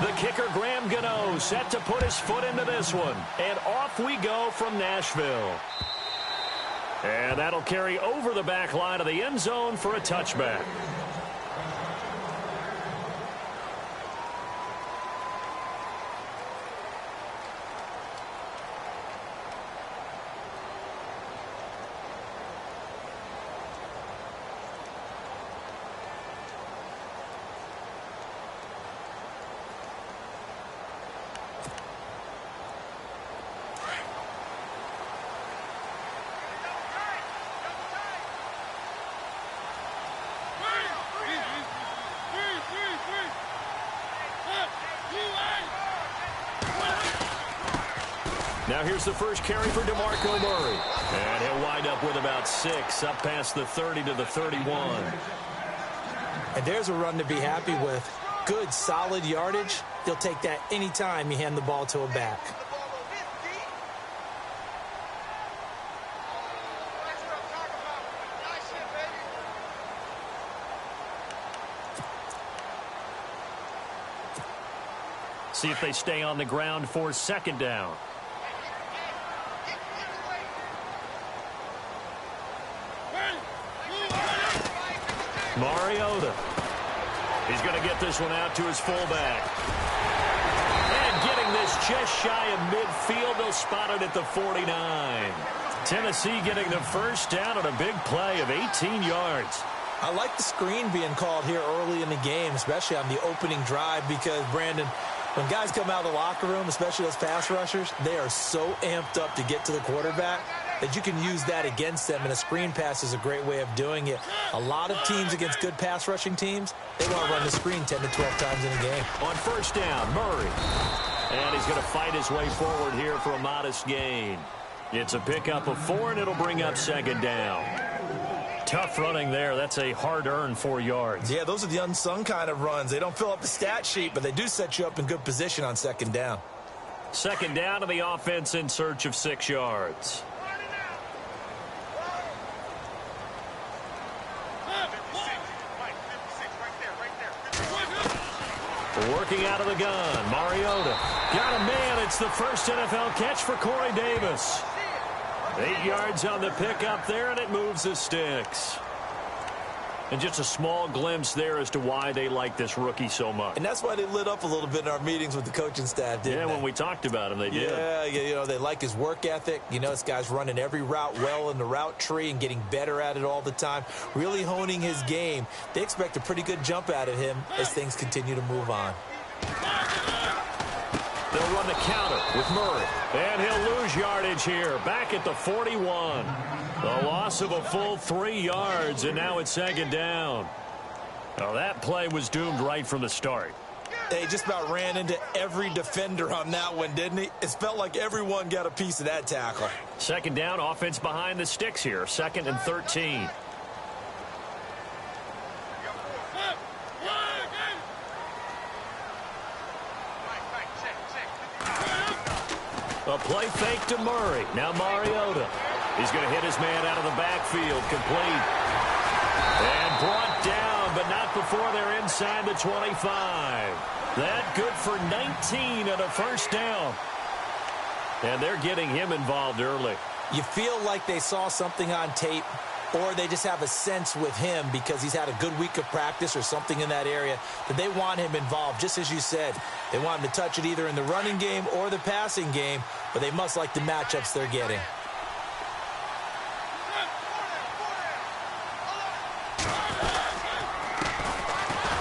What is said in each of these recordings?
The kicker, Graham Gano, set to put his foot into this one. And off we go from Nashville. And that'll carry over the back line of the end zone for a touchback. Now here's the first carry for DeMarco Murray. And he'll wind up with about 6, up past the 30 to the 31. And there's a run to be happy with. Good, solid yardage. He'll take that anytime you hand the ball to a back. See if they stay on the ground for second down. Mariota. He's going to get this one out to his fullback. And getting this just shy of midfield. They'll spot it at the 49. Tennessee getting the first down on a big play of 18 yards. I like the screen being called here early in the game, especially on the opening drive, because, Brandon, when guys come out of the locker room, especially those pass rushers, they are so amped up to get to the quarterback that you can use that against them, and a screen pass is a great way of doing it. A lot of teams against good pass rushing teams, they want to run the screen 10 to 12 times in a game. On first down, Murray. And he's going to fight his way forward here for a modest gain. It's a pickup of 4, and it'll bring up second down. Tough running there. That's a hard-earned 4 yards. Yeah, those are the unsung kind of runs. They don't fill up the stat sheet, but they do set you up in good position on second down. Second down to the offense in search of 6 yards. Working out of the gun, Mariota. Got a man. It's the first NFL catch for Corey Davis. 8 yards on the pickup there, and it moves the sticks. And just a small glimpse there as to why they like this rookie so much. And that's why they lit up a little bit in our meetings with the coaching staff, didn't they? Yeah, when we talked about him, they did. Yeah, you know, they like his work ethic. You know, this guy's running every route well in the route tree and getting better at it all the time, really honing his game. They expect a pretty good jump out of him as things continue to move on. They'll run the counter with Murray. And he'll lose yardage here. Back at the 41. The loss of a full 3 yards, and now it's second down. Now that play was doomed right from the start. They just about ran into every defender on that one, didn't he? It felt like everyone got a piece of that tackle. Second down, offense behind the sticks here. 2nd and 13. A play fake to Murray. Now Mariota. He's going to hit his man out of the backfield. Complete. And brought down, but not before they're inside the 25. That good for 19 and a first down. And they're getting him involved early. You feel like they saw something on tape, or they just have a sense with him because he's had a good week of practice or something in that area that they want him involved. Just as you said, they want him to touch it either in the running game or the passing game, but they must like the matchups they're getting.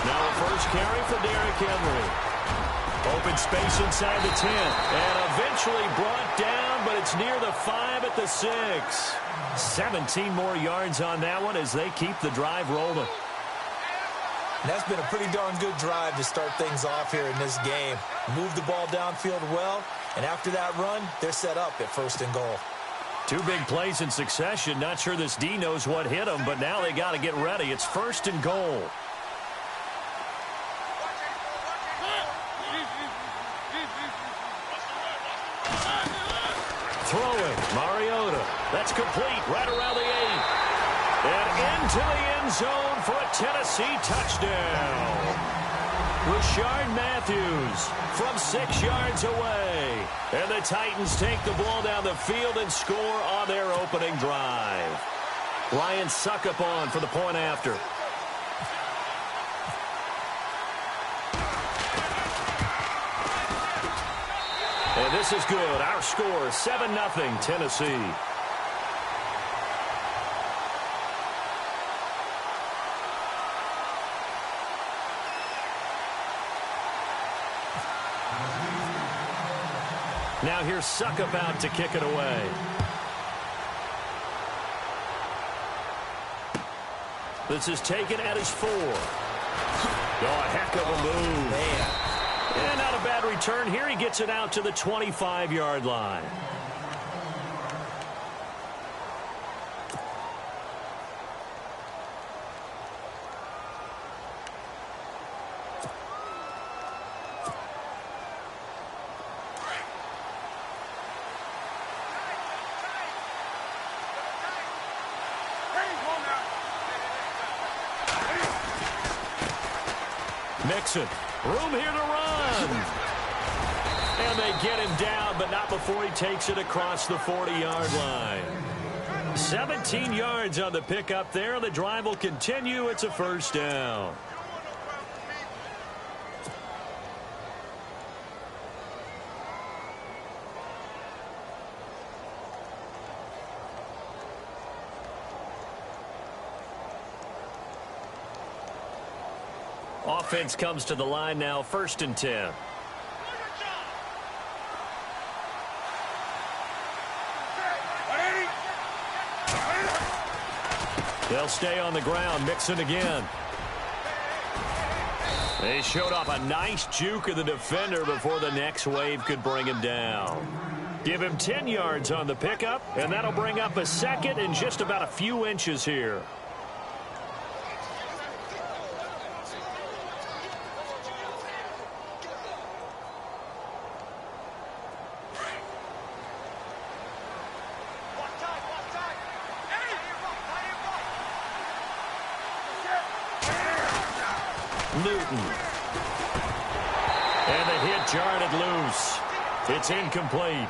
Now a first carry for Derrick Henry. Open space inside the 10, and eventually brought down, but it's near the 5 at the 6. 17 more yards on that one as they keep the drive rolling. And that's been a pretty darn good drive to start things off here in this game. Move the ball downfield well, and after that run, they're set up at 1st and goal. 2 big plays in succession. Not sure this D knows what hit them, but now they got to get ready. It's 1st and goal. Throwing, Mariota. That's complete right around the 8. And into the end zone for a Tennessee touchdown. Rashard Matthews from 6 yards away. And the Titans take the ball down the field and score on their opening drive. Ryan Suckup on for the point after. And this is good. Our score, 7-0 Tennessee. Now here's Suckup out to kick it away. This is taken at his 4. Oh, a heck of a move. Man. And not a bad return here. He gets it out to the 25-yard line. Mixon, room here to run. And they get him down, but not before he takes it across the 40-yard line. 17 yards on the pickup there. The drive will continue. It's a first down. Offense comes to the line now, 1st and 10. They'll stay on the ground. Mixon again. They showed off a nice juke of the defender before the next wave could bring him down. Give him 10 yards on the pickup, and that'll bring up a second and just about a few inches here. Newton. And the hit jarred it loose. It's incomplete.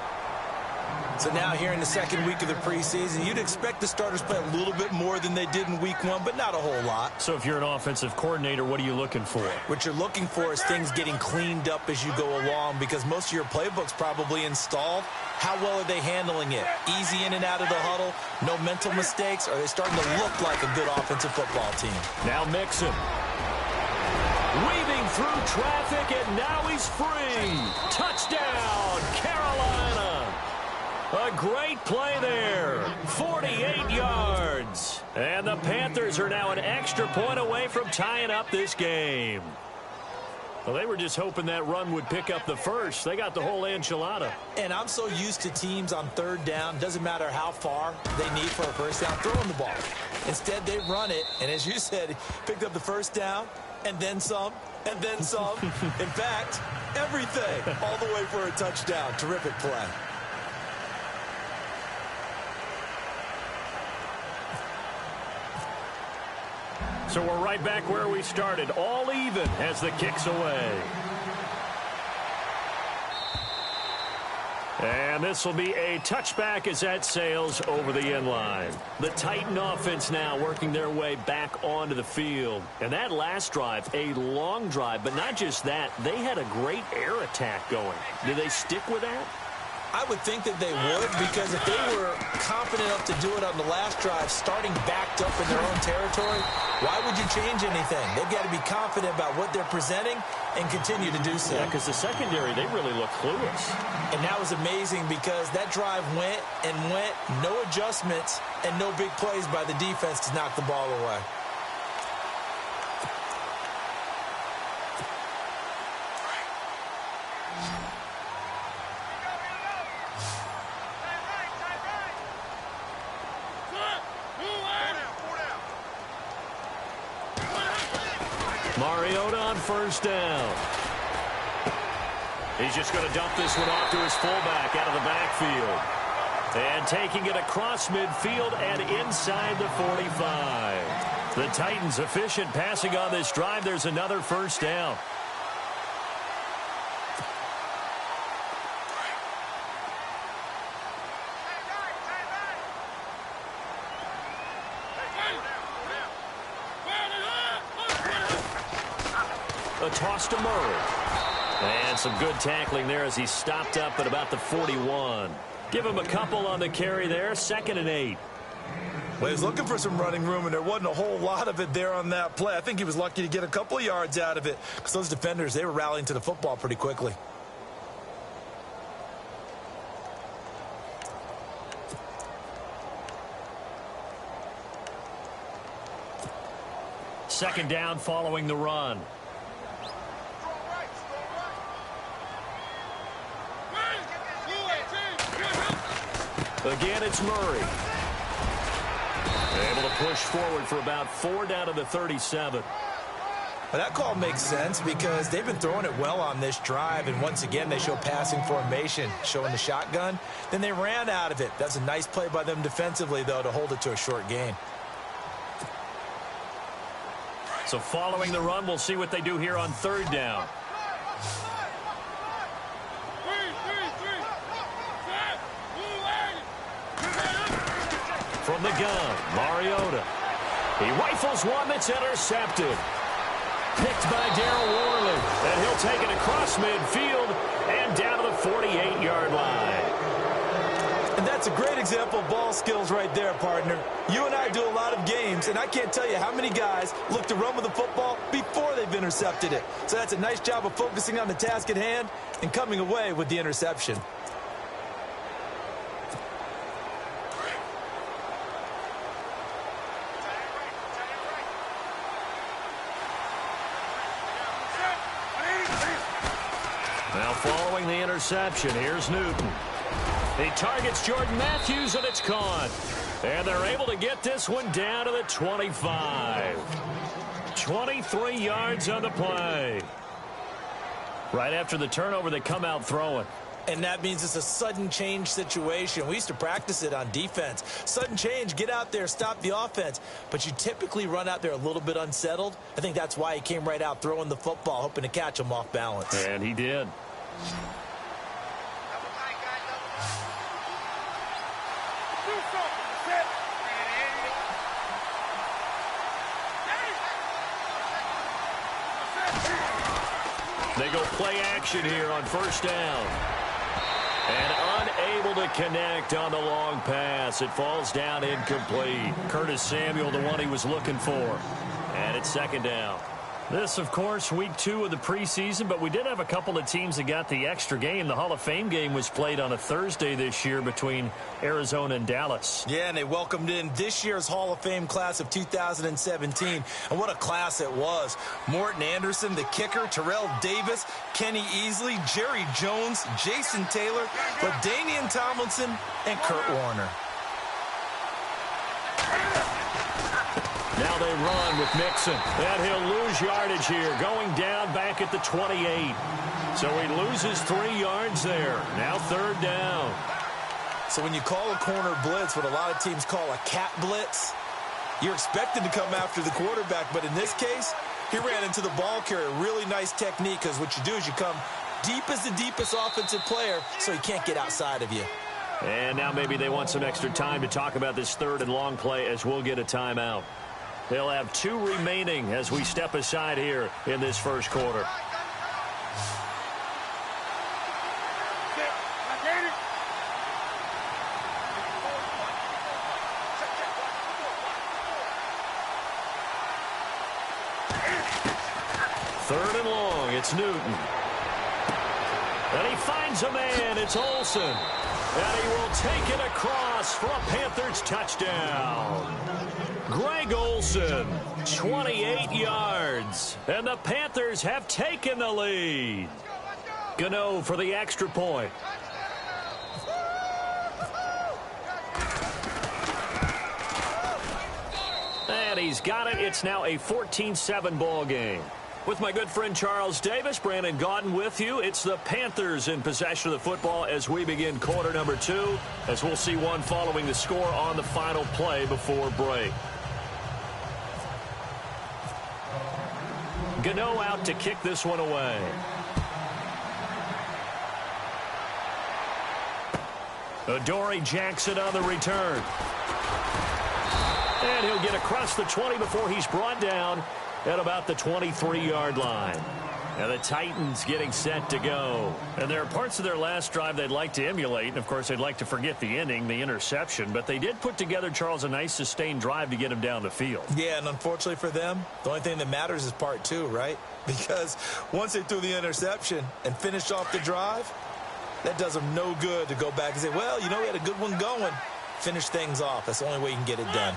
So now here in the second week of the preseason, you'd expect the starters play a little bit more than they did in week 1, but not a whole lot. So if you're an offensive coordinator, what are you looking for? What you're looking for is things getting cleaned up as you go along, because most of your playbook's probably installed. How well are they handling it? Easy in and out of the huddle, no mental mistakes? Are they starting to look like a good offensive football team? Now Mixon. Weaving through traffic, and now he's free. Touchdown, Carolina. A great play there. 48 yards. And the Panthers are now an extra point away from tying up this game. Well, they were just hoping that run would pick up the first. They got the whole enchilada. And I'm so used to teams on 3rd down, doesn't matter how far they need for a first down, throwing the ball. Instead, they run it, and as you said, picked up the first down, and then some, and then some. In fact, everything, all the way for a touchdown. Terrific play. So we're right back where we started, all even as the kick's away. And this will be a touchback as that sails over the end line. The Titan offense now working their way back onto the field. And that last drive, a long drive, but not just that, they had a great air attack going. Do they stick with that? I would think that they would, because if they were confident enough to do it on the last drive, starting backed up in their own territory, why would you change anything? They've got to be confident about what they're presenting and continue to do so. Yeah, because the secondary, they really look clueless. And that was amazing, because that drive went and went, no adjustments, and no big plays by the defense to knock the ball away. Mariota on first down. He's just going to dump this one off to his fullback out of the backfield. And taking it across midfield and inside the 45. The Titans efficient passing on this drive. There's another first down. A toss to Murray. And some good tackling there as he stopped up at about the 41. Give him a couple on the carry there. 2nd and 8. Well, he was looking for some running room, and there wasn't a whole lot of it there on that play. I think he was lucky to get a couple of yards out of it because those defenders, they were rallying to the football pretty quickly. Second down following the run. Again, it's Murray. Able to push forward for about 4 down to the 37. Well, that call makes sense because they've been throwing it well on this drive, and once again, they show passing formation, showing the shotgun. Then they ran out of it. That's a nice play by them defensively, though, to hold it to a short gain. So following the run, we'll see what they do here on 3rd down. From the gun, Mariota. He rifles one that's intercepted. Picked by Darryl Worley. And he'll take it across midfield and down to the 48-yard line. And that's a great example of ball skills right there, partner. You and I do a lot of games, and I can't tell you how many guys look to run with the football before they've intercepted it. So that's a nice job of focusing on the task at hand and coming away with the interception. Now following the interception, here's Newton. He targets Jordan Matthews, and it's caught. And they're able to get this one down to the 25. 23 yards on the play. Right after the turnover, they come out throwing. And that means it's a sudden change situation. We used to practice it on defense. Sudden change, get out there, stop the offense. But you typically run out there a little bit unsettled. I think that's why he came right out throwing the football, hoping to catch him off balance. And he did. They go play action here on 1st down. And unable to connect on the long pass. It falls down incomplete. Curtis Samuel, the one he was looking for. And it's 2nd down. This, of course, week 2 of the preseason, but we did have a couple of teams that got the extra game. The Hall of Fame game was played on a Thursday this year between Arizona and Dallas. Yeah, and they welcomed in this year's Hall of Fame class of 2017. And what a class it was. Morton Anderson, the kicker, Terrell Davis, Kenny Easley, Jerry Jones, Jason Taylor, LaDainian Tomlinson, and Kurt Warner. Now they run with Mixon. And he'll lose yardage here, going down back at the 28. So he loses 3 yards there. Now 3rd down. So when you call a corner blitz, what a lot of teams call a cat blitz, you're expected to come after the quarterback. But in this case, he ran into the ball carrier. Really nice technique, because what you do is you come deep as the deepest offensive player so he can't get outside of you. And now maybe they want some extra time to talk about this 3rd and long play as we'll get a timeout. They'll have 2 remaining as we step aside here in this 1st quarter. Third and long, it's Newton. And he finds a man, it's Olsen. And he will take it across for a Panthers touchdown. Greg Olsen, 28 yards. And the Panthers have taken the lead. Gano for the extra point. And he's got it. It's now a 14-7 ball game. With my good friend Charles Davis, Brandon Gaudin with you. It's the Panthers in possession of the football as we begin quarter number 2, as we'll see one following the score on the final play before break. Gano out to kick this one away. Adoree Jackson on the return. And he'll get across the 20 before he's brought down at about the 23-yard line. And the Titans getting set to go. And there are parts of their last drive they'd like to emulate. And, of course, they'd like to forget the inning, the interception. But they did put together, Charles, a nice sustained drive to get him down the field. Yeah, and unfortunately for them, the only thing that matters is part two, right? Because once they threw the interception and finished off the drive, that does them no good to go back and say, well, you know, we had a good one going. Finish things off. That's the only way you can get it done.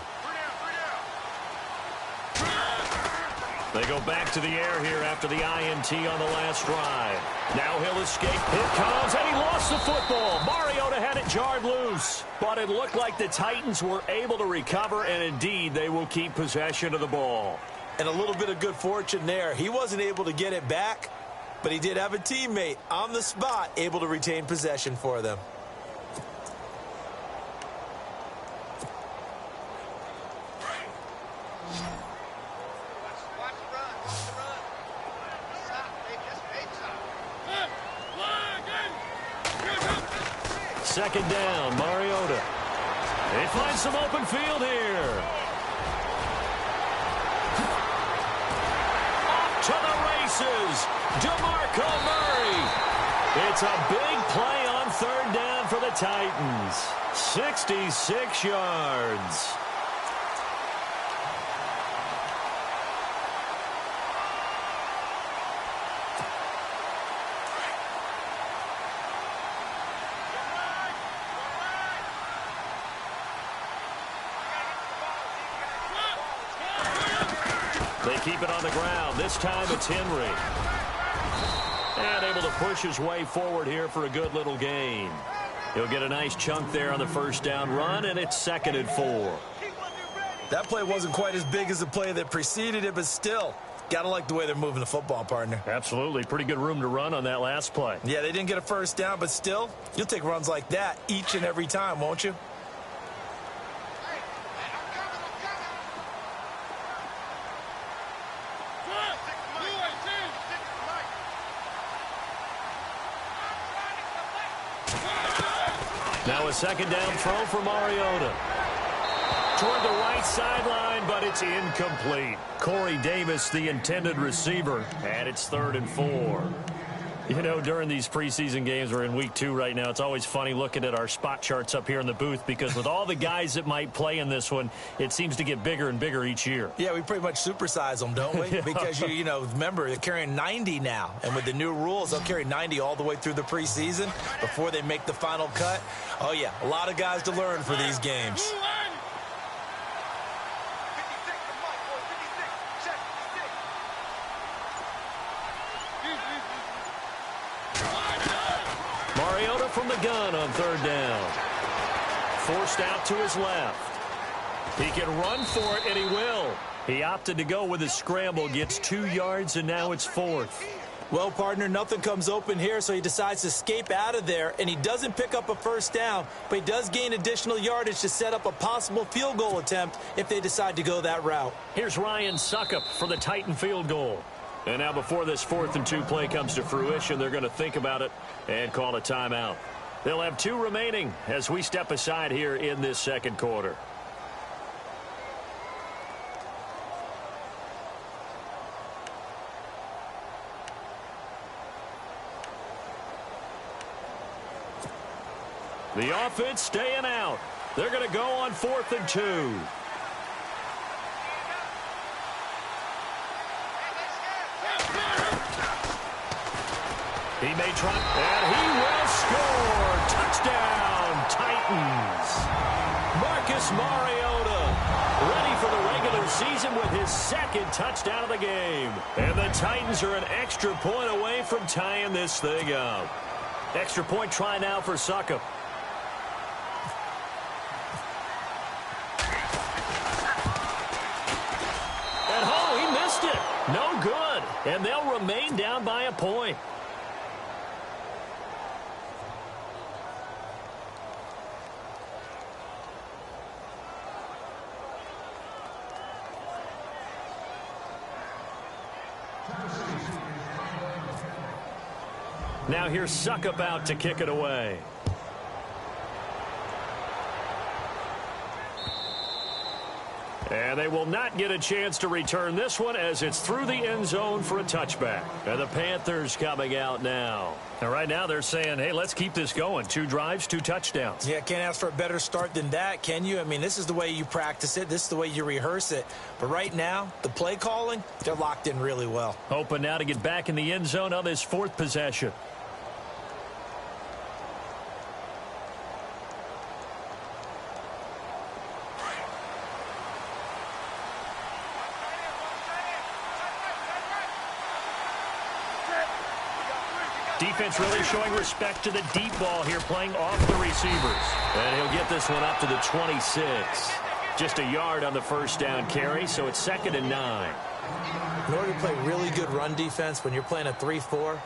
They go back to the air here after the INT on the last drive. Now he'll escape. Here comes, and he lost the football. Mariota had it jarred loose. But it looked like the Titans were able to recover, and indeed they will keep possession of the ball. And a little bit of good fortune there. He wasn't able to get it back, but he did have a teammate on the spot able to retain possession for them. Second down, Mariota. They find some open field here. Off to the races, DeMarco Murray. It's a big play on third down for the Titans. 66 yards. They keep it on the ground. This time it's Henry. And able to push his way forward here for a good little gain. He'll get a nice chunk there on the first down run, and it's 2nd and 4. That play wasn't quite as big as the play that preceded it, but still, gotta like the way they're moving the football, partner. Absolutely. Pretty good room to run on that last play. Yeah, they didn't get a first down, but still, you'll take runs like that each and every time, won't you? Now a second down throw for Mariota. Toward the right sideline, but it's incomplete. Corey Davis, the intended receiver, and it's 3rd and 4. You know, during these preseason games, we're in week 2 right now, it's always funny looking at our spot charts up here in the booth because with all the guys that might play in this one, it seems to get bigger and bigger each year. Yeah, we pretty much supersize them, don't we? Because, you know, remember, they're carrying 90 now. And with the new rules, they'll carry 90 all the way through the preseason before they make the final cut. Oh, yeah, a lot of guys to learn for these games. Mariota from the gun on 3rd down. Forced out to his left. He can run for it, and he will. He opted to go with his scramble, gets 2 yards, and now it's 4th. Well, partner, nothing comes open here, so he decides to escape out of there, and he doesn't pick up a first down, but he does gain additional yardage to set up a possible field goal attempt if they decide to go that route. Here's Ryan Suckup for the Titan field goal. And now before this 4th and 2 play comes to fruition, they're going to think about it and call a timeout. They'll have 2 remaining as we step aside here in this second quarter. The offense staying out. They're going to go on 4th and 2. He may try, and he will score. Touchdown, Titans. Marcus Mariota, ready for the regular season with his 2nd touchdown of the game. And the Titans are an extra point away from tying this thing up. Extra point try now for Suckup. And oh, he missed it. No good. And they'll remain down by a point. Now here's Suckup out to kick it away. And they will not get a chance to return this one as it's through the end zone for a touchback. And the Panthers coming out now. And right now they're saying, hey, let's keep this going. 2 drives, 2 touchdowns. Yeah, can't ask for a better start than that, can you? I mean, this is the way you practice it. This is the way you rehearse it. But right now, the play calling, they're locked in really well. Hoping now to get back in the end zone on this 4th possession. Defense really showing respect to the deep ball here, playing off the receivers. And he'll get this one up to the 26. Just a yard on the first down carry, so it's 2nd and 9. In order to play really good run defense when you're playing a 3-4,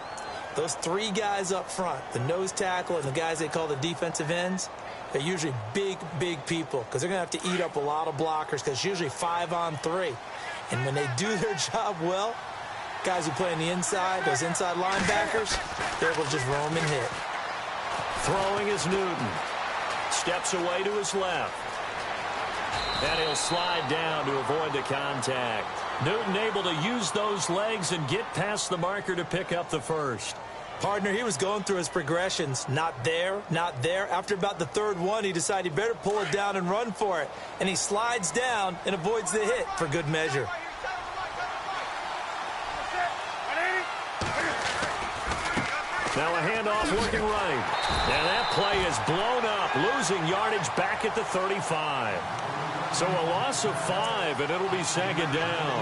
those 3 guys up front, the nose tackle and the guys they call the defensive ends, they're usually big, big people because they're going to have to eat up a lot of blockers because it's usually 5-on-3. And when they do their job well, guys who play on the inside, those inside linebackers, they're able to just roam and hit. Throwing is Newton. Steps away to his left. And he'll slide down to avoid the contact. Newton able to use those legs and get past the marker to pick up the first. Partner, he was going through his progressions. Not there, not there. After about the 3rd one, he decided he better pull it down and run for it. And he slides down and avoids the hit for good measure. Now a handoff working right. And that play is blown up, losing yardage back at the 35. So a loss of 5, and it'll be 2nd down.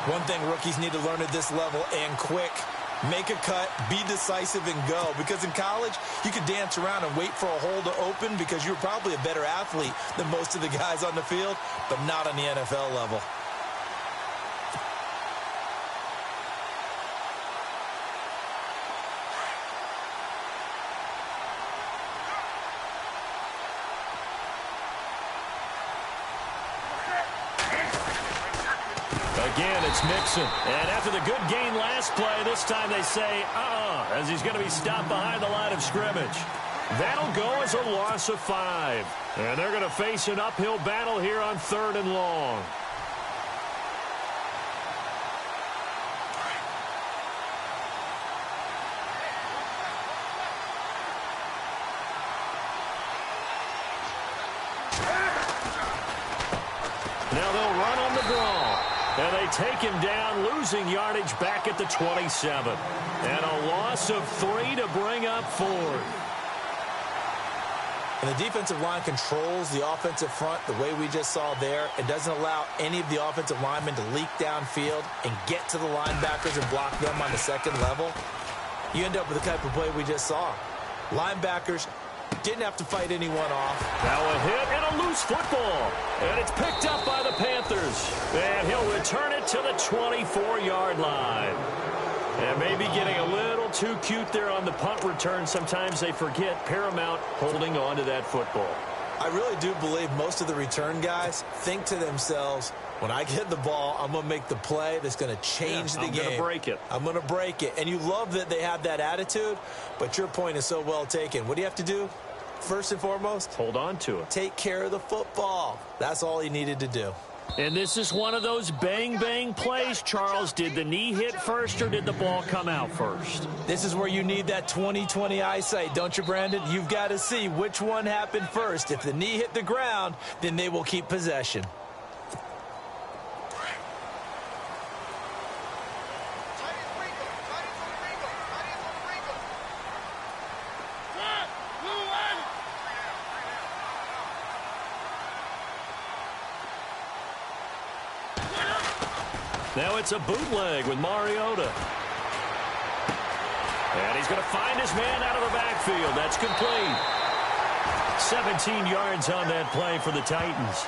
One thing rookies need to learn at this level, and quick, make a cut, be decisive, and go. Because in college, you could dance around and wait for a hole to open because you're probably a better athlete than most of the guys on the field, but not on the NFL level. Again, it's Mixon. And after the good gain last play, this time they say, as he's going to be stopped behind the line of scrimmage. That'll go as a loss of 5. And they're going to face an uphill battle here on 3rd and long. Now they'll run on the draw. And they take him down, losing yardage back at the 27. And a loss of 3 to bring up 4th. And the defensive line controls the offensive front the way we just saw there. It doesn't allow any of the offensive linemen to leak downfield and get to the linebackers and block them on the 2nd level. You end up with the type of play we just saw. Linebackers didn't have to fight anyone off. Now a hit and a loose football. And it's picked up by the Panthers. And he'll return it to the 24-yard line. And maybe getting a little too cute there on the punt return. Sometimes they forget paramount holding on to that football. I really do believe most of the return guys think to themselves, when I get the ball, I'm going to make the play that's going to change the game. I'm going to break it. I'm going to break it. And you love that they have that attitude, but your point is so well taken. What do you have to do? First and foremost, hold on to it. Take care of the football. That's all he needed to do. And this is one of those bang-bang plays, Charles. Did the knee hit first or did the ball come out first? This is where you need that 20/20 eyesight, don't you, Brandon? You've got to see which one happened first. If the knee hit the ground, then they will keep possession. Now it's a bootleg with Mariota. And he's going to find his man out of the backfield. That's complete. 17 yards on that play for the Titans.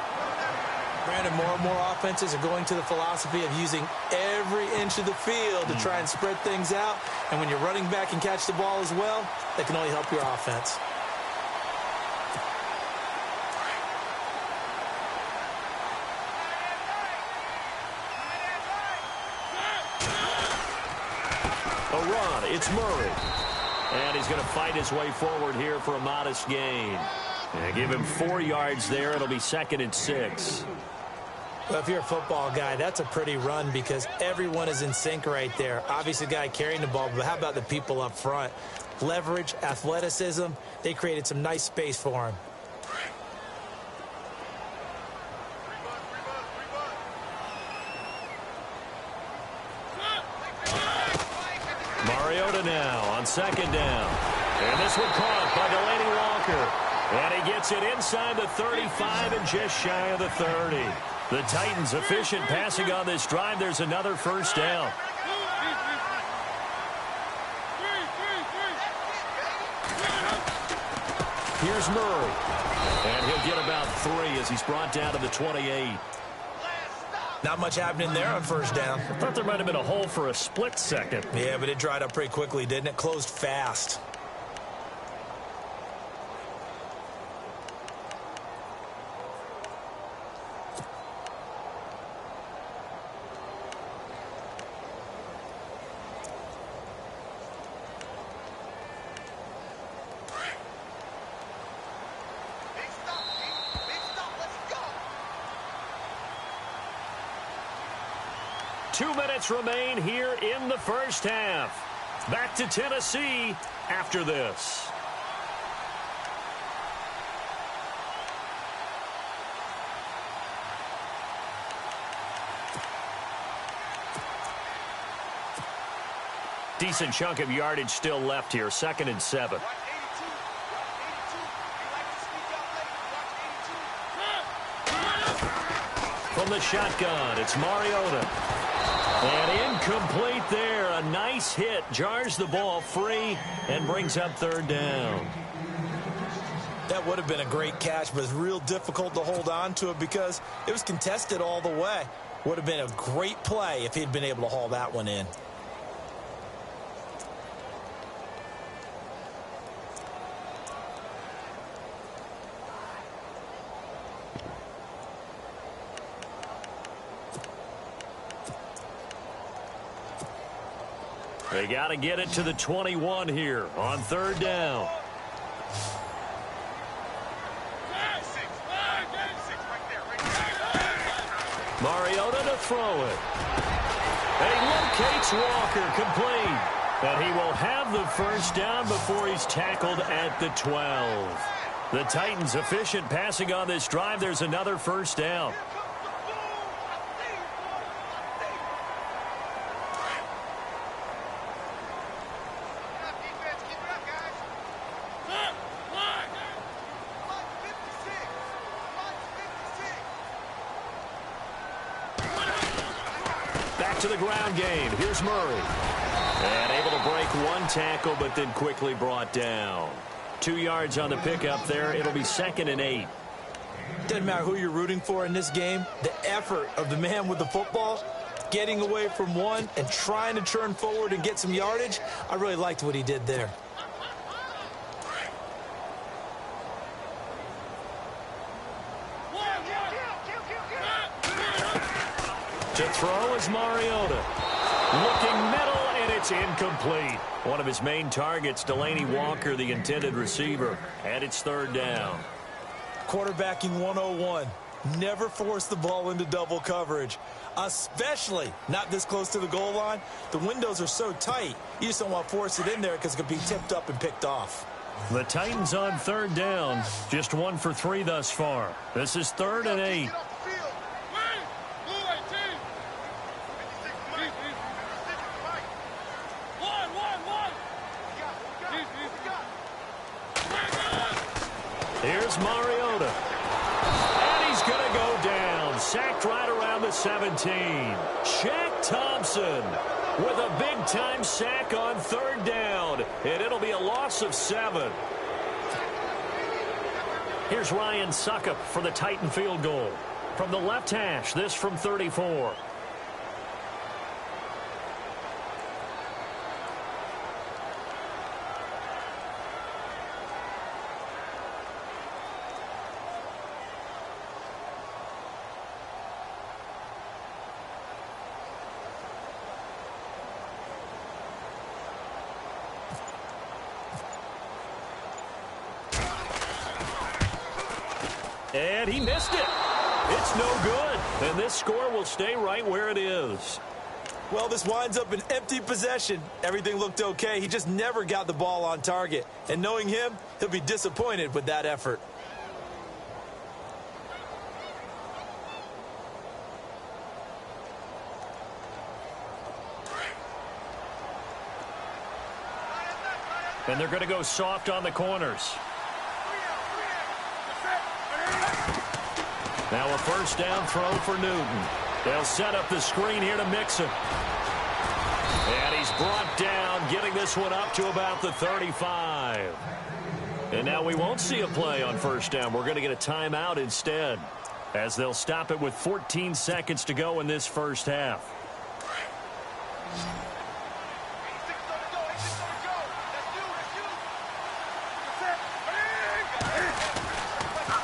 Brandon, more and more offenses are going to the philosophy of using every inch of the field to try and spread things out. And when you're running back and catch the ball as well, that can only help your offense. A run, it's Murray. And he's going to fight his way forward here for a modest gain. And give him 4 yards there. It'll be 2nd and 6. Well, if you're a football guy, that's a pretty run because everyone is in sync right there. Obviously, the guy carrying the ball, but how about the people up front? Leverage, athleticism, they created some nice space for him. Mariota now on second down. And this one caught by Delaney Walker. And he gets it inside the 35 and just shy of the 30. The Titans efficient passing on this drive. There's another first down. Here's Murray. And he'll get about 3 as he's brought down to the 28. Not much happening there on first down. I thought there might have been a hole for a split second. Yeah, but it dried up pretty quickly, didn't it? Closed fast. Remain here in the first half. Back to Tennessee after this. Decent chunk of yardage still left here. 2nd and 7. From the shotgun, it's Mariota. And incomplete there. A nice hit. Jars the ball free and brings up 3rd down. That would have been a great catch, but it's real difficult to hold on to it because it was contested all the way. Would have been a great play if he'd been able to haul that one in. They got to get it to the 21 here on 3rd down. Mariota to throw it. And he locates Walker complete. And he will have the first down before he's tackled at the 12. The Titans efficient passing on this drive. There's another first down. To the ground game. Here's Murray. And able to break one tackle, but then quickly brought down. 2 yards on the pickup there. It'll be 2nd and 8. Doesn't matter who you're rooting for in this game. The effort of the man with the football, getting away from one and trying to turn forward and get some yardage. I really liked what he did there. To throw is Mariota. Looking middle, and it's incomplete. One of his main targets, Delaney Walker, the intended receiver. And it's 3rd down. Quarterbacking 101. Never force the ball into double coverage, especially not this close to the goal line. The windows are so tight, you just don't want to force it in there because it could be tipped up and picked off. The Titans on 3rd down. Just 1 for 3 thus far. This is 3rd and 8. Here's Mariota. And he's going to go down. Sacked right around the 17. Shaq Thompson with a big-time sack on 3rd down. And it'll be a loss of 7. Here's Ryan Suckup for the Titan field goal. From the left hash, this from 34. And he missed it. It's no good, and this score will stay right where it is. Well, this winds up an empty possession. Everything looked okay. He just never got the ball on target. And knowing him, he'll be disappointed with that effort. And they're going to go soft on the corners. Now a first down throw for Newton. They'll set up the screen here to Mixon. And he's brought down, getting this one up to about the 35. And now we won't see a play on first down. We're going to get a timeout instead, as they'll stop it with 14 seconds to go in this first half.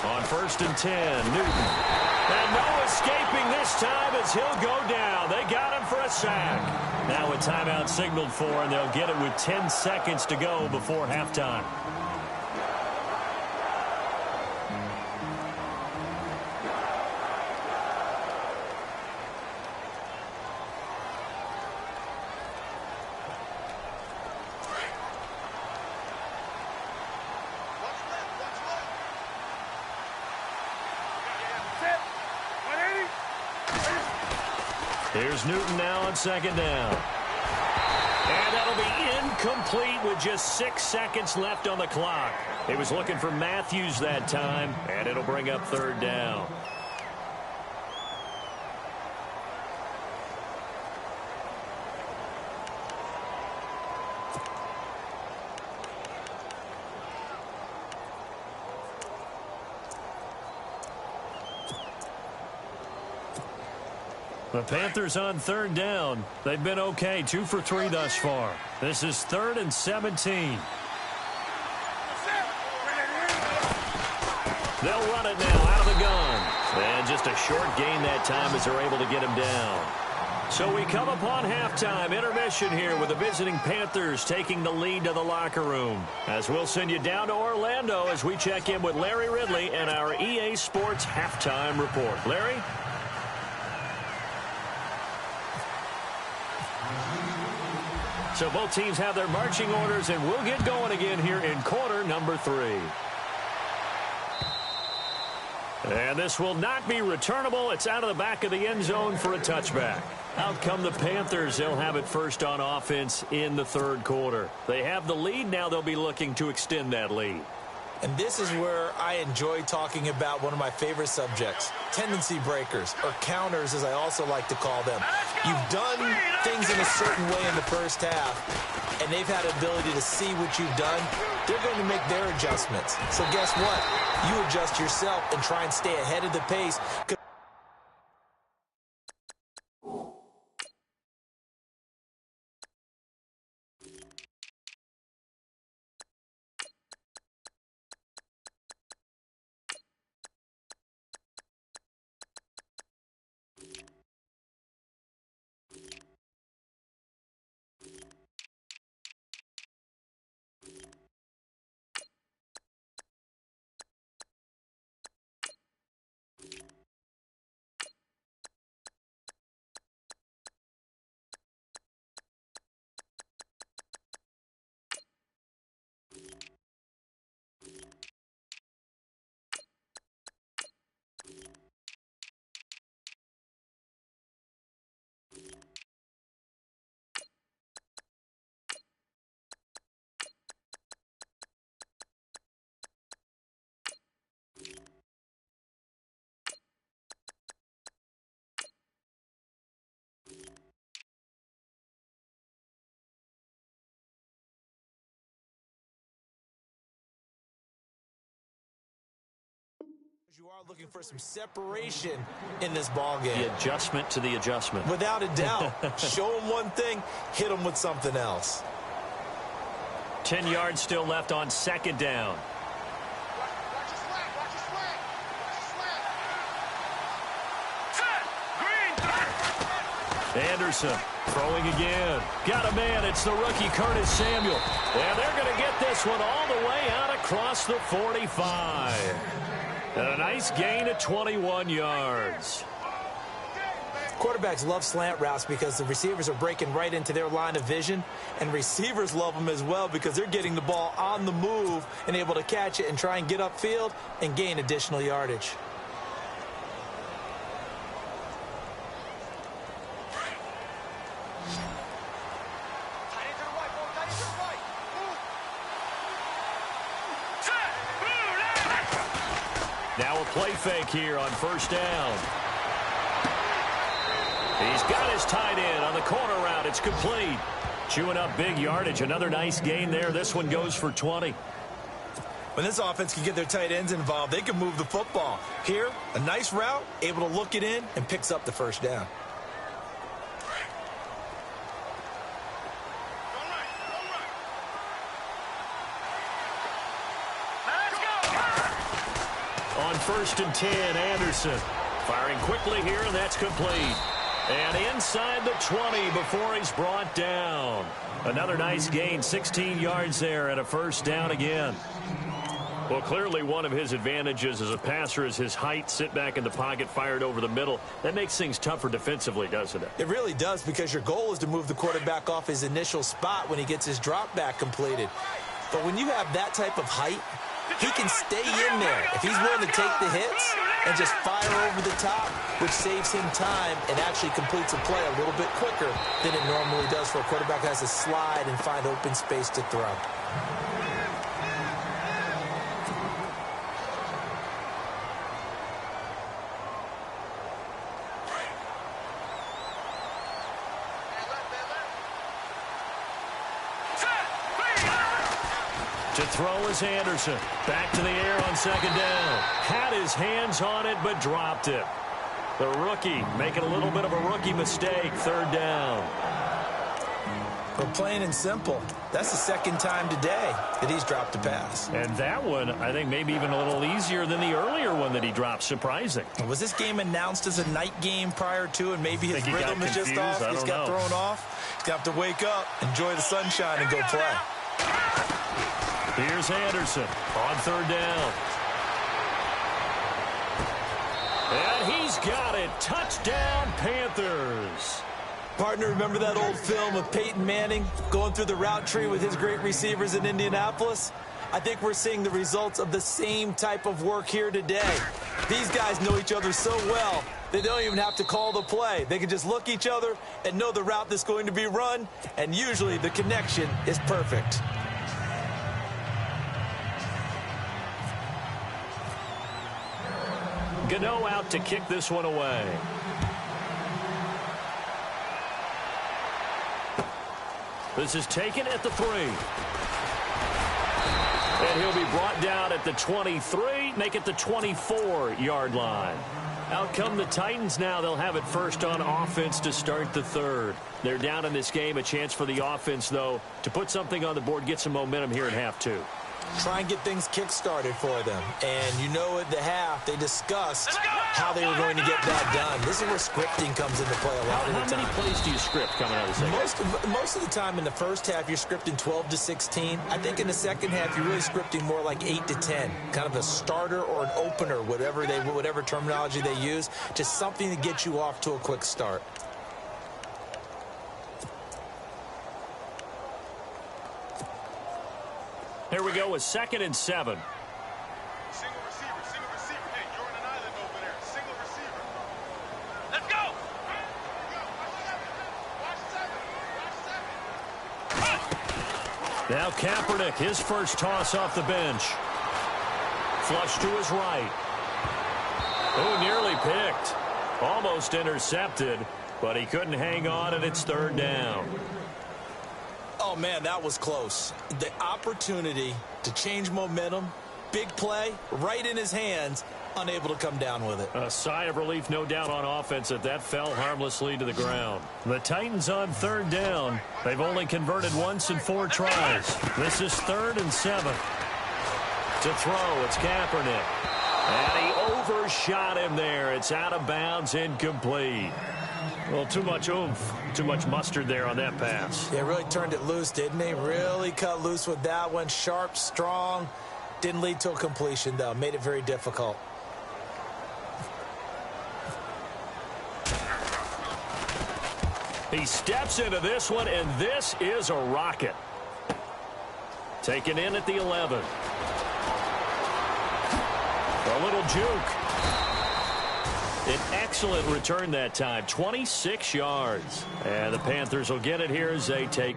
On 1st and 10, Newton. And no escaping this time as he'll go down. They got him for a sack. Now a timeout signaled for, and they'll get it with 10 seconds to go before halftime. Here's Newton now on 2nd down. And that'll be incomplete with just 6 seconds left on the clock. He was looking for Matthews that time, and it'll bring up 3rd down. The Panthers on 3rd down. They've been okay, 2 for 3 thus far. This is 3rd and 17. They'll run it now out of the gun. And just a short gain that time as they're able to get him down. So we come upon halftime intermission here with the visiting Panthers taking the lead to the locker room. As we'll send you down to Orlando as we check in with Larry Ridley and our EA Sports halftime report. Larry? So both teams have their marching orders, and we'll get going again here in quarter number 3. And this will not be returnable. It's out of the back of the end zone for a touchback. Out come the Panthers. They'll have it first on offense in the 3rd quarter. They have the lead. Now they'll be looking to extend that lead. And this is where I enjoy talking about one of my favorite subjects, tendency breakers, or counters as I also like to call them. You've done things in a certain way in the first half, and they've had the ability to see what you've done. They're going to make their adjustments. So guess what? You adjust yourself and try and stay ahead of the pace. You are looking for some separation in this ball game. The adjustment to the adjustment. Without a doubt. Show them one thing, hit them with something else. 10 yards still left on 2nd down. Anderson throwing again. Got a man. It's the rookie Curtis Samuel. And they're going to get this one all the way out across the 45. And a nice gain of 21 yards. Quarterbacks love slant routes because the receivers are breaking right into their line of vision, and receivers love them as well because they're getting the ball on the move and able to catch it and try and get upfield and gain additional yardage. Now a play fake here on first down. He's got his tight end on the corner route. It's complete. Chewing up big yardage. Another nice gain there. This one goes for 20. When this offense can get their tight ends involved, they can move the football. Here, a nice route, able to look it in, and picks up the first down. On first and 10, Anderson. Firing quickly here, and that's complete. And inside the 20 before he's brought down. Another nice gain, 16 yards there, and a first down again. Well, clearly one of his advantages as a passer is his height. Sit back in the pocket, fired over the middle. That makes things tougher defensively, doesn't it? It really does, because your goal is to move the quarterback off his initial spot when he gets his drop back completed. But when you have that type of height, he can stay in there if he's willing to take the hits and just fire over the top, which saves him time and actually completes a play a little bit quicker than it normally does for a quarterback who has to slide and find open space to throw. To throw is Anderson. Back to the air on second down. Had his hands on it, but dropped it. The rookie making a little bit of a rookie mistake. Third down. Well, plain and simple, that's the second time today that he's dropped a pass. And that one, I think, maybe even a little easier than the earlier one that he dropped. Surprising. Was this game announced as a night game prior to, and maybe his rhythm is just off? He's got thrown off. He's got to wake up, enjoy the sunshine, and go play. Here's Anderson on third down. And he's got it. Touchdown, Panthers. Partner, remember that old film of Peyton Manning going through the route tree with his great receivers in Indianapolis? I think we're seeing the results of the same type of work here today. These guys know each other so well, they don't even have to call the play. They can just look each other and know the route that's going to be run, and usually the connection is perfect. Gano out to kick this one away. This is taken at the 3. And he'll be brought down at the 23, make it the 24-yard line. Out come the Titans now. They'll have it first on offense to start the third. They're down in this game. A chance for the offense, though, to put something on the board, get some momentum here at half 2. Try and get things kick-started for them. And you know at the half, they discussed how they were going to get that done. This is where scripting comes into play a lot of the time. How many plays do you script coming out of the second? Most of the time in the first half, you're scripting 12 to 16. I think in the second half, you're really scripting more like 8 to 10. Kind of a starter or an opener, whatever terminology they use. Just something to get you off to a quick start. Here we go with 2nd and 7. Single receiver. Hey, you're on an island over there. Single receiver. Let's go. Watch 7. Now Kaepernick, his first toss off the bench. Flush to his right. Oh, nearly picked. Almost intercepted, but he couldn't hang on, and it's third down. Oh, man, that was close. The opportunity to change momentum, big play, right in his hands, unable to come down with it. A sigh of relief, no doubt, on offense that fell harmlessly to the ground. The Titans on third down. They've only converted once in 4 tries. This is 3rd and 7. To throw, it's Kaepernick. And he overshot him there. It's out of bounds, incomplete. Well, too much oomph, too much mustard there on that pass. Yeah, really turned it loose, didn't he? Really cut loose with that one. Sharp, strong. Didn't lead to a completion, though. Made it very difficult. He steps into this one, and this is a rocket. Taken in at the 11. A little juke. An excellent return that time, 26 yards. And the Panthers will get it here as they take.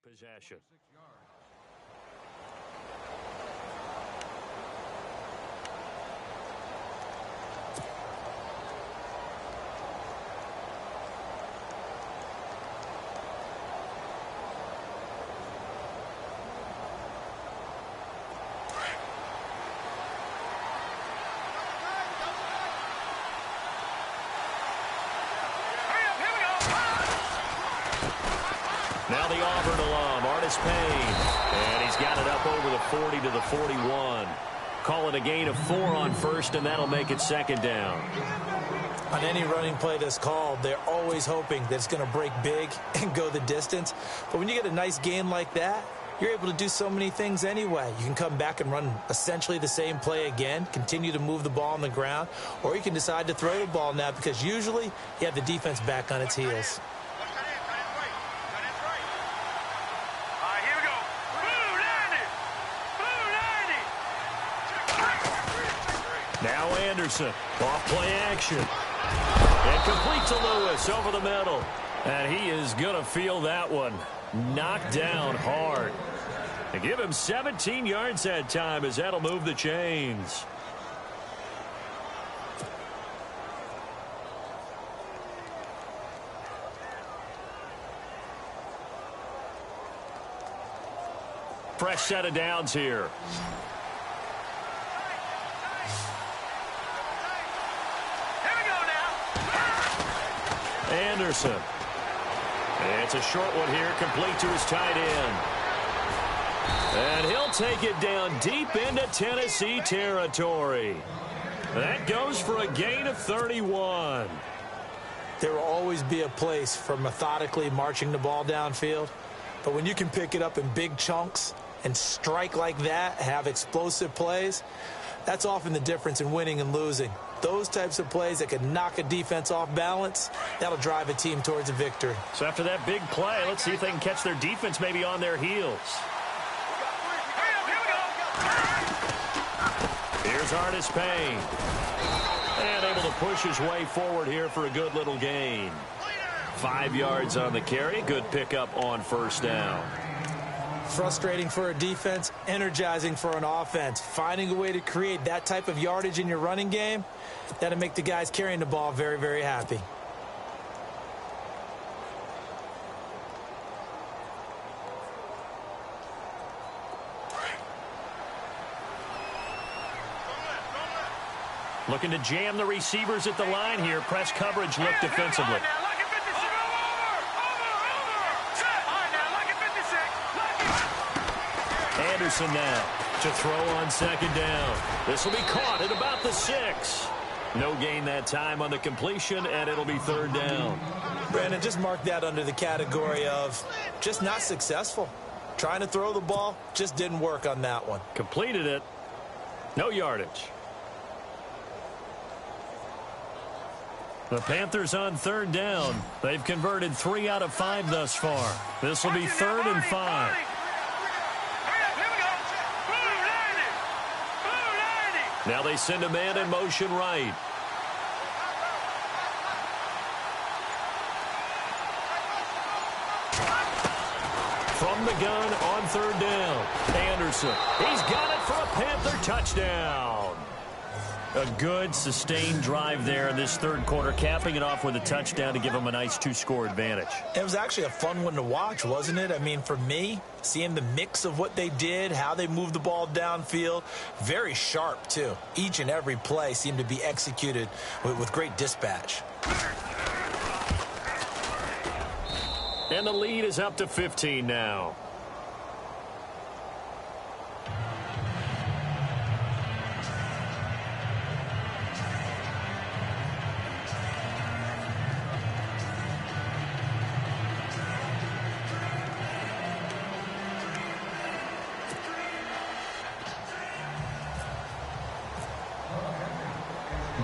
Possession. Now the Auburn alum, Artis Payne. And he's got it up over the 40 to the 41. Call it a gain of 4 on first, and that'll make it second down. On any running play that's called, they're always hoping that it's going to break big and go the distance. But when you get a nice gain like that, you're able to do so many things anyway. You can come back and run essentially the same play again, continue to move the ball on the ground, or you can decide to throw the ball now because usually you have the defense back on its heels. Now Anderson, off play action. And complete to Lewis over the middle. And he is going to feel that one. Knocked down hard. And give him 17 yards that time as that'll move the chains. Fresh set of downs here. Anderson. It's a short one here, complete to his tight end. And he'll take it down deep into Tennessee territory. That goes for a gain of 31. There will always be a place for methodically marching the ball downfield. But when you can pick it up in big chunks and strike like that, have explosive plays, that's often the difference in winning and losing. Those types of plays that can knock a defense off balance, that'll drive a team towards a victory. So after that big play, let's see if they can catch their defense maybe on their heels. Here's Artis Payne. And able to push his way forward here for a good little gain. 5 yards on the carry. Good pickup on first down. Frustrating for a defense, energizing for an offense. Finding a way to create that type of yardage in your running game, that'll make the guys carrying the ball very, very happy. Looking to jam the receivers at the line here. Press coverage look defensively. Anderson now to throw on second down. This will be caught at about the 6. No gain that time on the completion, and it'll be third down. Brandon, just mark that under the category of just not successful. Trying to throw the ball, just didn't work on that one. Completed it. No yardage. The Panthers on third down. They've converted 3 out of 5 thus far. This will be 3rd and 5. Now they send a man in motion right. From the gun on third down. Anderson. He's got it for a Panther touchdown. A good, sustained drive there in this third quarter, capping it off with a touchdown to give them a nice 2-score advantage. It was actually a fun one to watch, wasn't it? I mean, for me, seeing the mix of what they did, how they moved the ball downfield, very sharp, too. Each and every play seemed to be executed with great dispatch. And the lead is up to 15 now.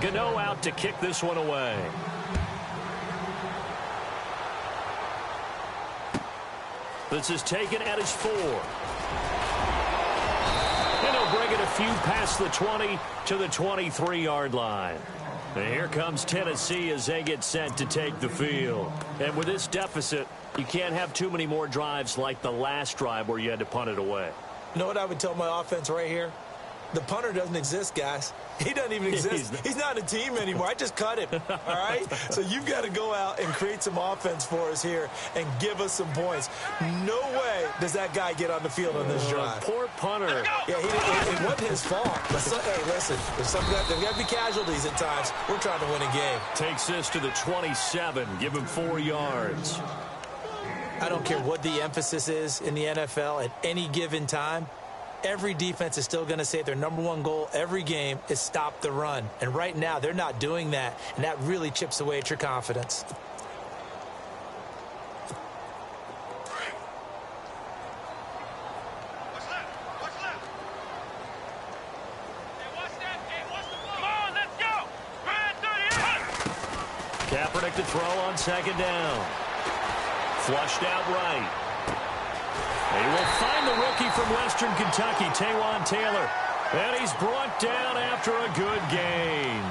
Gano out to kick this one away. This is taken at his 4. And he'll bring it a few past the 20 to the 23-yard line. And here comes Tennessee as they get set to take the field. And with this deficit, you can't have too many more drives like the last drive where you had to punt it away. You know what I would tell my offense right here? The punter doesn't exist, guys. He doesn't even exist. He's not a team anymore. I just cut him, all right? So you've got to go out and create some offense for us here and give us some points. No way does that guy get on the field on this drive. Poor punter. Yeah, it wasn't his fault. But hey, listen, there's got to be casualties at times. We're trying to win a game. Takes this to the 27. Give him 4 yards. I don't care what the emphasis is in the NFL at any given time. Every defense is still going to say their #1 goal every game is stop the run. And right now, they're not doing that, and that really chips away at your confidence. What's left? What's left? Hey, what's that? Hey, what's the ball? Come on, let's go! Run 38! Kaepernick to throw on 2nd down. Flushed out right. He will find the rookie from Western Kentucky, Taywan Taylor. And he's brought down after a good gain.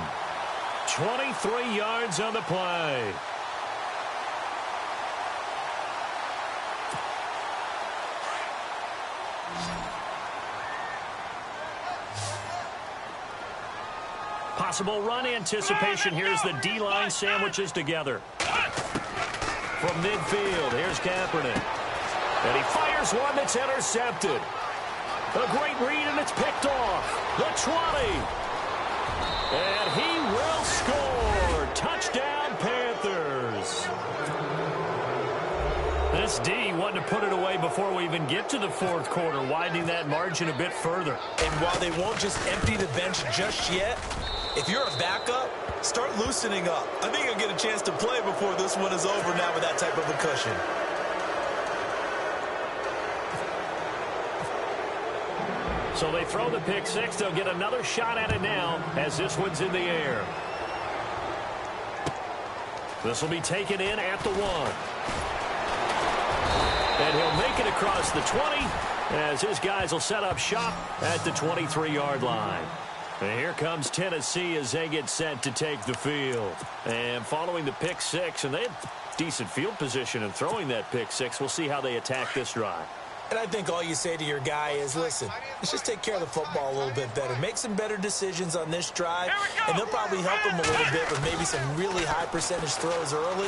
23 yards on the play. Possible run anticipation. Here's the D-line sandwiches together. From midfield, here's Kaepernick. And he fires one that's intercepted. A great read, and it's picked off. The 20. And he will score. Touchdown, Panthers. This D wanted to put it away before we even get to the 4th quarter, widening that margin a bit further. And while they won't just empty the bench just yet, if you're a backup, start loosening up. I think you'll get a chance to play before this one is over now with that type of a cushion. So they throw the pick 6. They'll get another shot at it now as this one's in the air. This will be taken in at the 1. And he'll make it across the 20 as his guys will set up shop at the 23-yard line. And here comes Tennessee as they get set to take the field. And following the pick 6, and they had decent field position in throwing that pick 6. We'll see how they attack this drive. And I think all you say to your guy is, listen, let's just take care of the football a little bit better. Make some better decisions on this drive, and they'll probably help him a little bit with maybe some really high percentage throws early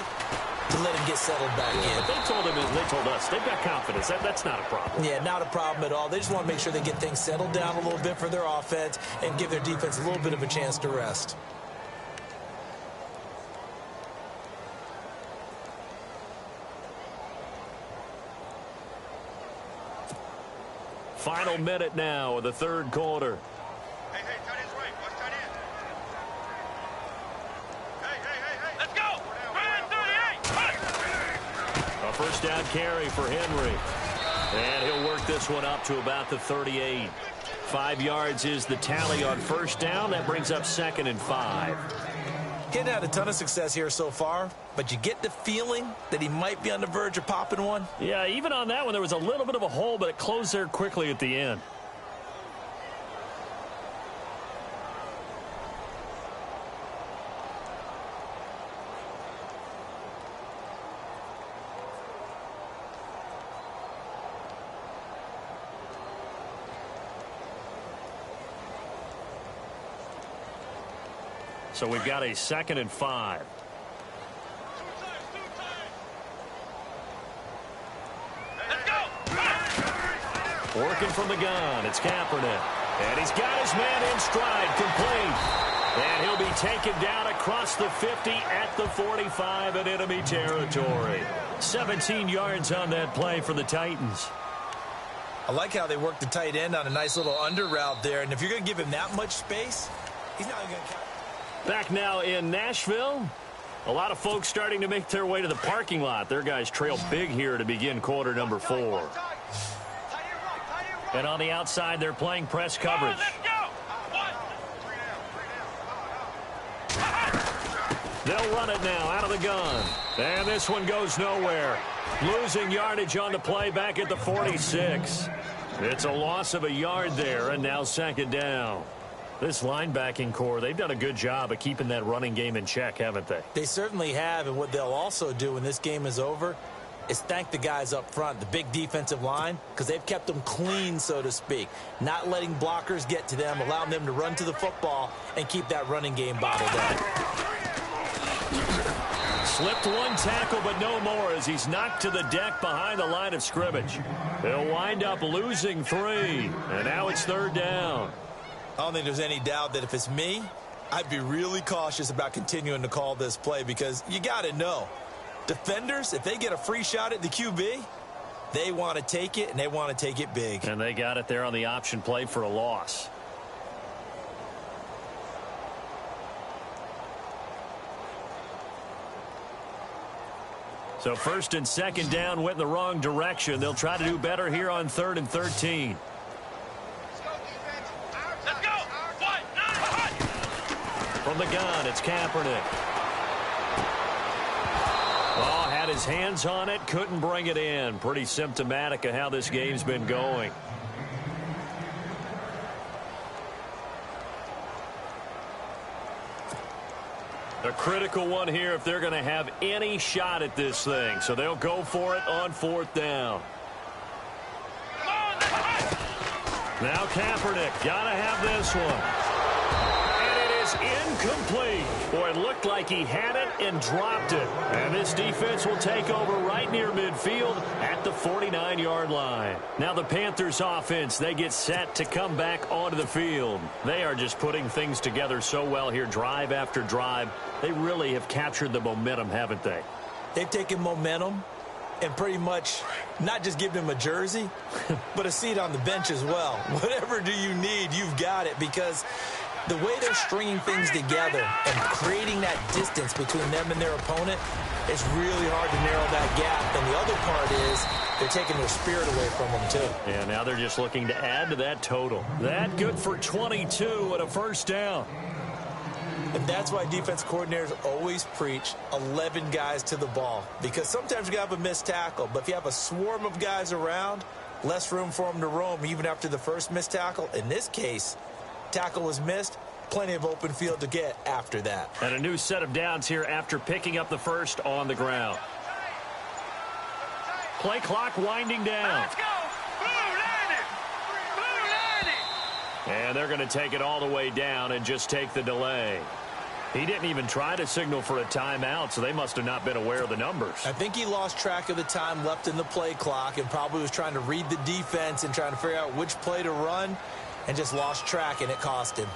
to let him get settled back in. But they told us, they've got confidence. That's not a problem. Yeah, not a problem at all. They just want to make sure they get things settled down a little bit for their offense and give their defense a little bit of a chance to rest. Final minute now of the 3rd quarter. Hey, tight end's right. Watch tight end. Hey. Let's go! Run 38! A first down carry for Henry. And he'll work this one up to about the 38. 5 yards is the tally on first down. That brings up 2nd and 5. He's had a ton of success here so far, but you get the feeling that he might be on the verge of popping one. Yeah, even on that one, there was a little bit of a hole, but it closed there quickly at the end. So we've got a 2nd and 5. Let's go! Working from the gun, it's Kaepernick. And he's got his man in stride, complete. And he'll be taken down across the 50 at the 45 in enemy territory. 17 yards on that play for the Titans. I like how they work the tight end on a nice little under route there. And if you're going to give him that much space, he's not going to count. Back now in Nashville. A lot of folks starting to make their way to the parking lot. Their guys trail big here to begin quarter number 4. And on the outside, they're playing press coverage. They'll run it now out of the gun. And this one goes nowhere. Losing yardage on the play back at the 46. It's a loss of a yard there, and now second down. This linebacking core, they've done a good job of keeping that running game in check, haven't they? They certainly have, and what they'll also do when this game is over is thank the guys up front, the big defensive line, because they've kept them clean, so to speak, not letting blockers get to them, allowing them to run to the football and keep that running game bottled up. Slipped one tackle, but no more as he's knocked to the deck behind the line of scrimmage. They'll wind up losing 3, and now it's third down. I don't think there's any doubt that if it's me, I'd be really cautious about continuing to call this play because you got to know, defenders, if they get a free shot at the QB, they want to take it, and they want to take it big. And they got it there on the option play for a loss. So first and second down went in the wrong direction. They'll try to do better here on 3rd and 13. From the gun, it's Kaepernick. Oh, had his hands on it, couldn't bring it in. Pretty symptomatic of how this game's been going. A critical one here if they're going to have any shot at this thing. So they'll go for it on 4th down. Now Kaepernick, got to have this one. Incomplete. Boy, it looked like he had it and dropped it. And this defense will take over right near midfield at the 49-yard line. Now the Panthers offense, they get set to come back onto the field. They are just putting things together so well here, drive after drive. They really have captured the momentum, haven't they? They've taken momentum and pretty much not just given him a jersey, but a seat on the bench as well. Whatever do you need, you've got it, because the way they're stringing things together and creating that distance between them and their opponent, it's really hard to narrow that gap. And the other part is they're taking their spirit away from them, too. Yeah, now they're just looking to add to that total. That good for 22 and a first down. And that's why defense coordinators always preach 11 guys to the ball, because sometimes you have a missed tackle, but if you have a swarm of guys around, less room for them to roam even after the first missed tackle. In this case, tackle was missed, plenty of open field to get after that. And a new set of downs here after picking up the first on the ground. Play clock winding down. Let's go! Blue landing! Blue landing! And they're going to take it all the way down and just take the delay. He didn't even try to signal for a timeout, so they must have not been aware of the numbers. I think he lost track of the time left in the play clock and probably was trying to read the defense and trying to figure out which play to run, and just lost track, and it cost him.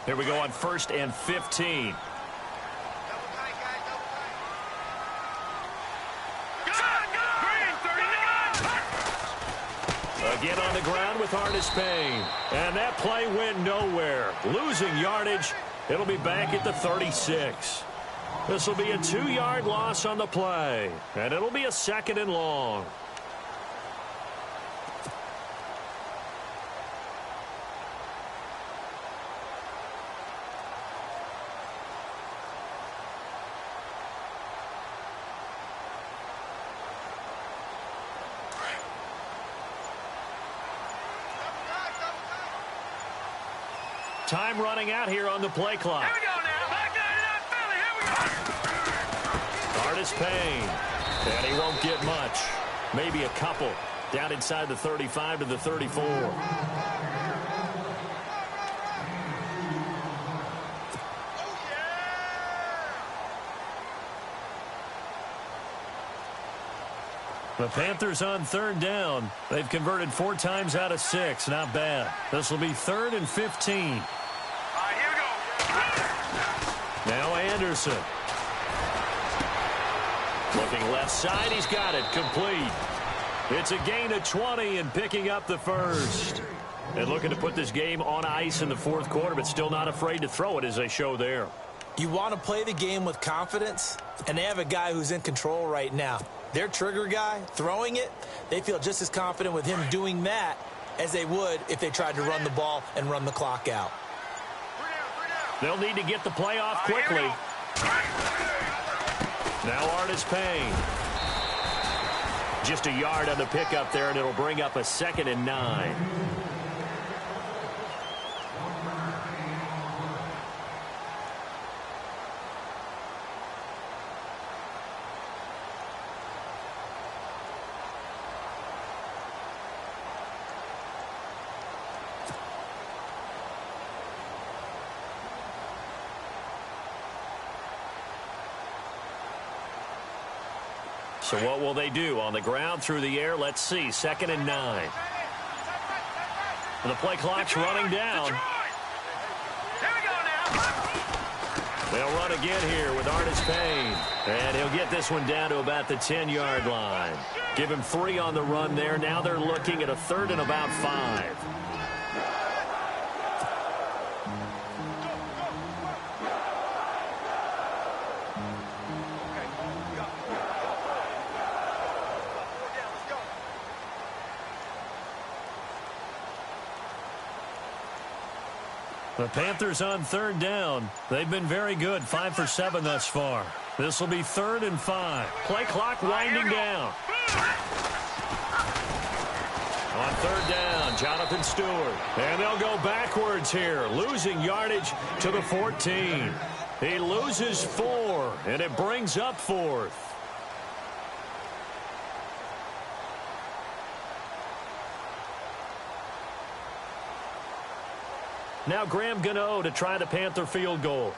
Here we go on 1st and 15. Again on the ground with Artis Payne. And that play went nowhere. Losing yardage. It'll be back at the 36. This will be a 2-yard loss on the play. And it'll be a 2nd and long. Time running out here on the play clock. Here we go now. Back down in Philly. Here we go. Artis Payne. And he won't get much. Maybe a couple. Down inside the 35 to the 34. The Panthers on 3rd down. They've converted 4 times out of 6. Not bad. This will be 3rd and 15. All right, here we go. Now Anderson. Looking left side. He's got it. Complete. It's a gain of 20 and picking up the first. And looking to put this game on ice in the 4th quarter, but still not afraid to throw it as they show there. You want to play the game with confidence, and they have a guy who's in control right now. Their trigger guy, throwing it, they feel just as confident with him doing that as they would if they tried to run the ball and run the clock out. They'll need to get the play off quickly. Now Artis Payne. Just a yard on the pickup there, and it'll bring up a 2nd and 9. So what will they do? On the ground, through the air, let's see. 2nd and 9. And the play clock's running down. They'll run again here with Artis Payne. And he'll get this one down to about the 10-yard line. Give him 3 on the run there. Now they're looking at a 3rd and about 5. The Panthers on 3rd down. They've been very good, 5 for 7 thus far. This will be 3rd and 5. Play clock winding down. On 3rd down, Jonathan Stewart. And they'll go backwards here, losing yardage to the 14. He loses 4, and it brings up 4th. Now Graham Gano to try the Panther field goal.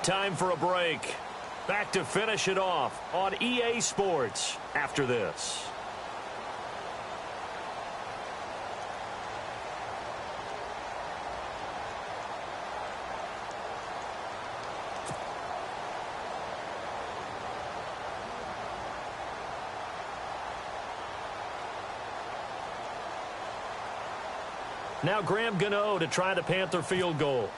Time for a break. Back to finish it off on EA Sports after this. Now Graham Gano to try the Panther field goal.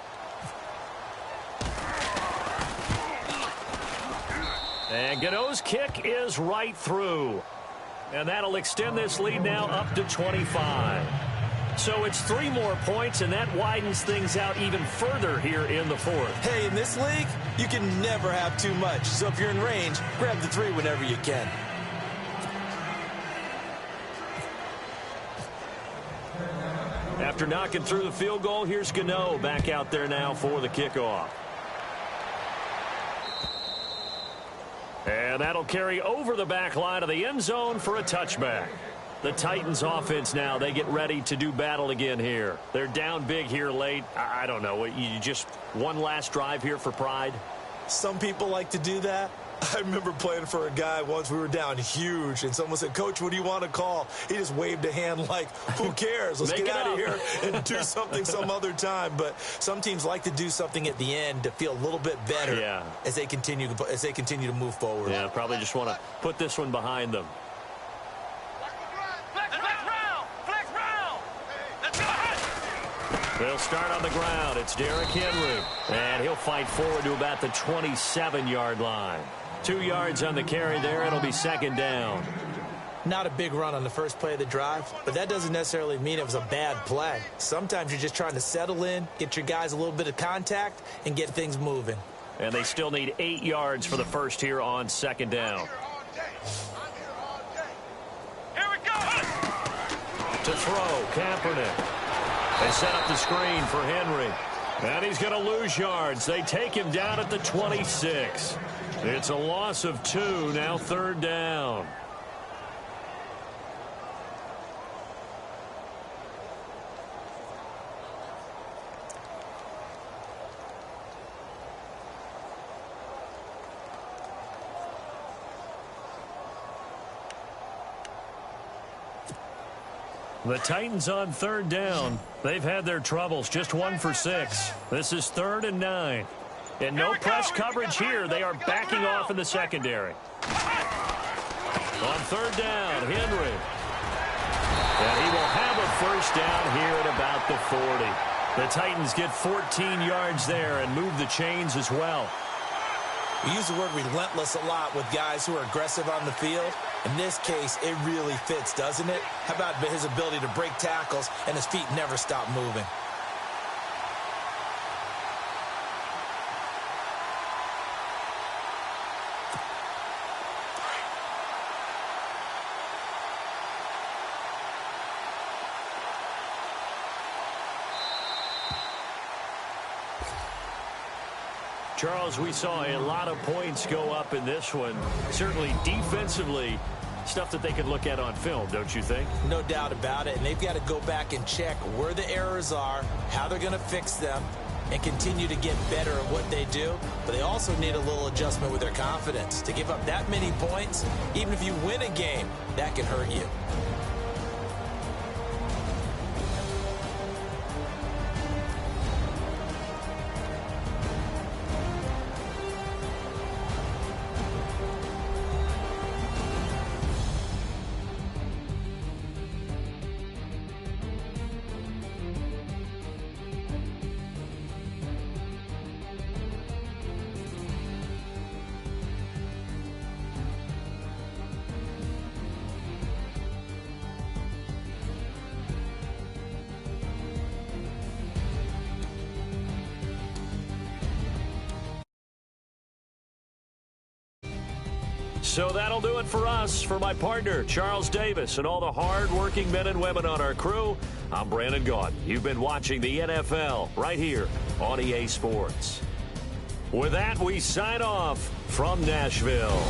And Gano's kick is right through. And that'll extend this lead now up to 25. So it's 3 more points, and that widens things out even further here in the 4th. Hey, in this league, you can never have too much. So if you're in range, grab the 3 whenever you can. After knocking through the field goal, here's Gano back out there now for the kickoff. And that'll carry over the back line of the end zone for a touchback. The Titans offense now, they get ready to do battle again here. They're down big here late. I don't know. You just one last drive here for pride? Some people like to do that. I remember playing for a guy once. We were down huge, and someone said, "Coach, what do you want to call?" He just waved a hand like, who cares? Let's get out of here and do something some other time. But some teams like to do something at the end to feel a little bit better as they continue to move forward. Yeah, probably just want to put this one behind them. They'll start on the ground. It's Derrick Henry. And he'll fight forward to about the 27-yard line. 2 yards on the carry there. It'll be 2nd down. Not a big run on the first play of the drive, but that doesn't necessarily mean it was a bad play. Sometimes you're just trying to settle in, get your guys a little bit of contact, and get things moving. And they still need 8 yards for the first here on 2nd down. Here we go. To throw, Kaepernick. They set up the screen for Henry. And he's going to lose yards. They take him down at the 26. It's a loss of 2, now 3rd down. The Titans on 3rd down. They've had their troubles, just 1 for 6. This is 3rd and 9. And no press coverage here. They are backing off in the secondary. On third down, Henry. And he will have a first down here at about the 40. The Titans get 14 yards there and move the chains as well. We use the word relentless a lot with guys who are aggressive on the field. In this case, it really fits, doesn't it? How about his ability to break tackles and his feet never stop moving? Charles, we saw a lot of points go up in this one. Certainly defensively, stuff that they could look at on film, don't you think? No doubt about it. And they've got to go back and check where the errors are, how they're going to fix them, and continue to get better at what they do. But they also need a little adjustment with their confidence. To give up that many points, even if you win a game, that can hurt you. So that'll do it for us. For my partner, Charles Davis, and all the hard-working men and women on our crew, I'm Brandon Gaudin. You've been watching the NFL right here on EA Sports. With that, we sign off from Nashville.